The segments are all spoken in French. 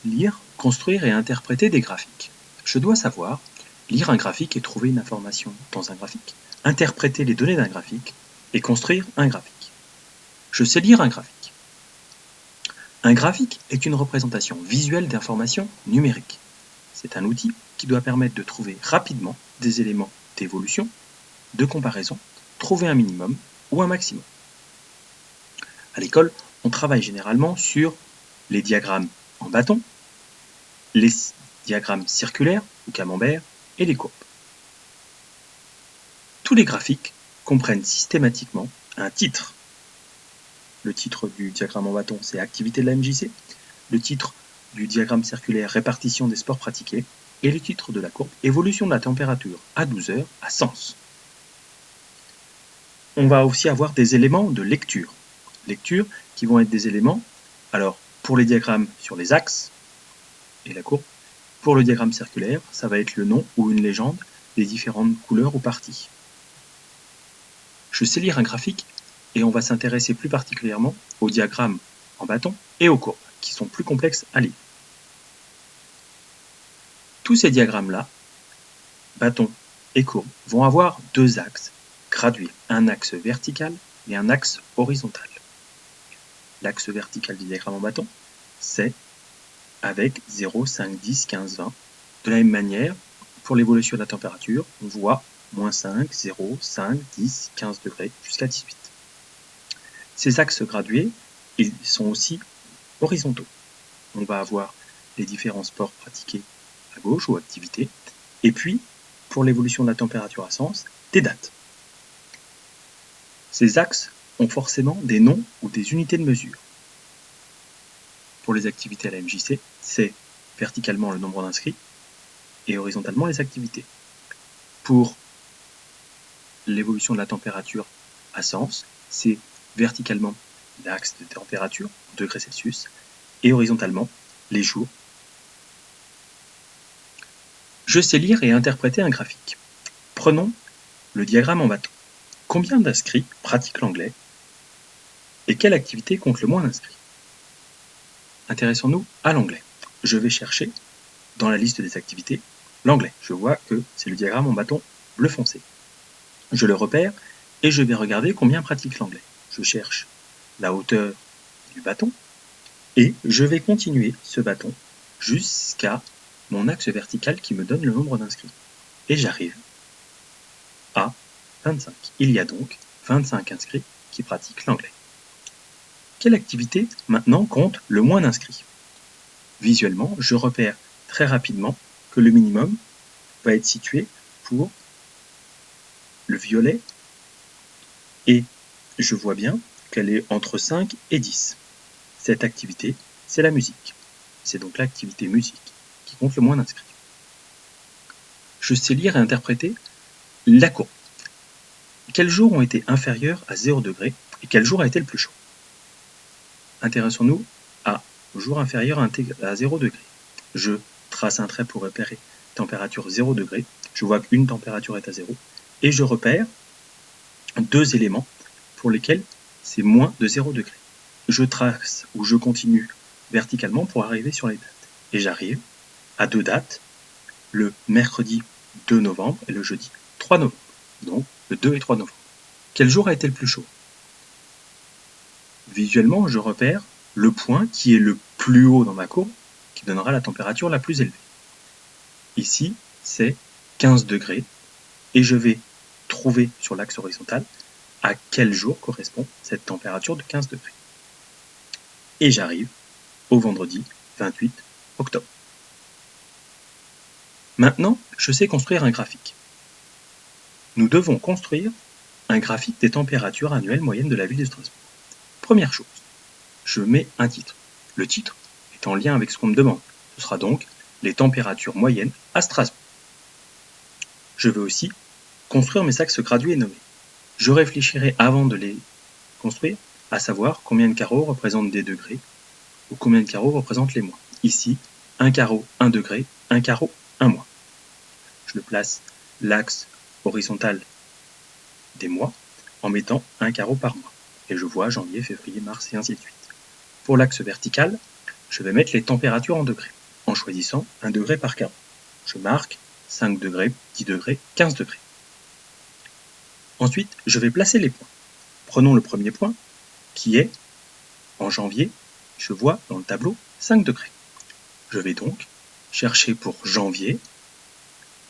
Lire, construire et interpréter des graphiques. Je dois savoir lire un graphique et trouver une information dans un graphique, interpréter les données d'un graphique et construire un graphique. Je sais lire un graphique. Un graphique est une représentation visuelle d'informations numériques. C'est un outil qui doit permettre de trouver rapidement des éléments d'évolution, de comparaison, trouver un minimum ou un maximum. À l'école, on travaille généralement sur les diagrammes en bâton, les diagrammes circulaires ou camemberts et les courbes. Tous les graphiques comprennent systématiquement un titre. Le titre du diagramme en bâton, c'est Activité de la MJC. Le titre du diagramme circulaire, Répartition des sports pratiqués. Et le titre de la courbe, Évolution de la température à 12 heures à Sens. On va aussi avoir des éléments de lecture. Lecture qui vont être des éléments, alors pour les diagrammes sur les axes et la courbe, pour le diagramme circulaire, ça va être le nom ou une légende des différentes couleurs ou parties. Je sais lire un graphique et on va s'intéresser plus particulièrement aux diagrammes en bâton et aux courbes, qui sont plus complexes à lire. Tous ces diagrammes-là, bâton et courbe, vont avoir deux axes gradués, un axe vertical et un axe horizontal. L'axe vertical du diagramme en bâton, c'est avec 0, 5, 10, 15, 20. De la même manière, pour l'évolution de la température, on voit moins 5, 0, 5, 10, 15 degrés jusqu'à 18. Ces axes gradués, ils sont aussi horizontaux. On va avoir les différents sports pratiqués à gauche ou activités, et puis, pour l'évolution de la température à Sens, des dates. Ces axes ont forcément des noms ou des unités de mesure. Pour les activités à la MJC, c'est verticalement le nombre d'inscrits et horizontalement les activités. Pour l'évolution de la température à Sens, c'est verticalement l'axe de température, degrés Celsius, et horizontalement les jours. Je sais lire et interpréter un graphique. Prenons le diagramme en bâton. Combien d'inscrits pratiquent l'anglais et quelle activité compte le moins d'inscrits? Intéressons-nous à l'anglais. Je vais chercher dans la liste des activités l'anglais. Je vois que c'est le diagramme en bâton bleu foncé. Je le repère et je vais regarder combien pratique l'anglais. Je cherche la hauteur du bâton et je vais continuer ce bâton jusqu'à mon axe vertical qui me donne le nombre d'inscrits. Et j'arrive à 25. Il y a donc 25 inscrits qui pratiquent l'anglais. Quelle activité maintenant compte le moins d'inscrits? Visuellement, je repère très rapidement que le minimum va être situé pour le violet et je vois bien qu'elle est entre 5 et 10. Cette activité, c'est la musique. C'est donc l'activité musique qui compte le moins d'inscrits. Je sais lire et interpréter la courbe. Quels jours ont été inférieurs à 0 degré et quel jour a été le plus chaud? Intéressons-nous au jour inférieur à 0 degré. Je trace un trait pour repérer température 0 degré. Je vois qu'une température est à 0 et je repère deux éléments pour lesquels c'est moins de 0 degré. Je trace ou je continue verticalement pour arriver sur les dates. Et j'arrive à deux dates, le mercredi 2 novembre et le jeudi 3 novembre. Donc le 2 et 3 novembre. Quel jour a été le plus chaud? Visuellement, je repère le point qui est le plus haut dans ma courbe, qui donnera la température la plus élevée. Ici, c'est 15 degrés, et je vais trouver sur l'axe horizontal à quel jour correspond cette température de 15 degrés. Et j'arrive au vendredi 28 octobre. Maintenant, je sais construire un graphique. Nous devons construire un graphique des températures annuelles moyennes de la ville de Strasbourg. Première chose, je mets un titre. Le titre est en lien avec ce qu'on me demande. Ce sera donc les températures moyennes à Strasbourg. Je veux aussi construire mes axes gradués et nommés. Je réfléchirai avant de les construire à savoir combien de carreaux représentent des degrés ou combien de carreaux représentent les mois. Ici, un carreau, 1 degré, un carreau, 1 mois. Je place l'axe horizontal des mois en mettant un carreau par mois. Et je vois janvier, février, mars et ainsi de suite. Pour l'axe vertical, Je vais mettre les températures en degrés, en choisissant 1 degré par carreau. Je marque 5 degrés, 10 degrés, 15 degrés. Ensuite, je vais placer les points. Prenons le premier point, qui est, en janvier, je vois dans le tableau 5 degrés. Je vais donc chercher pour janvier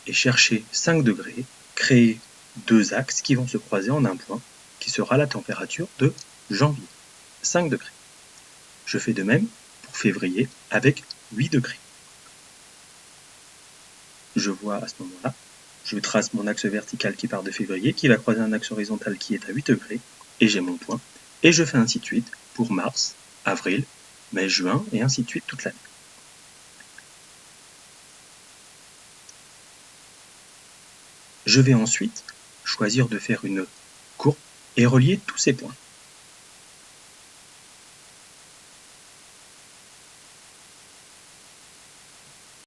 et chercher 5 degrés, créer deux axes qui vont se croiser en un point, qui sera la température de janvier, 5 degrés. Je fais de même pour février avec 8 degrés. Je vois à ce moment-là, je trace mon axe vertical qui part de février, qui va croiser un axe horizontal qui est à 8 degrés, et j'ai mon point. Et je fais ainsi de suite pour mars, avril, mai, juin, et ainsi de suite toute l'année. Je vais ensuite choisir de faire une courbe et relier tous ces points.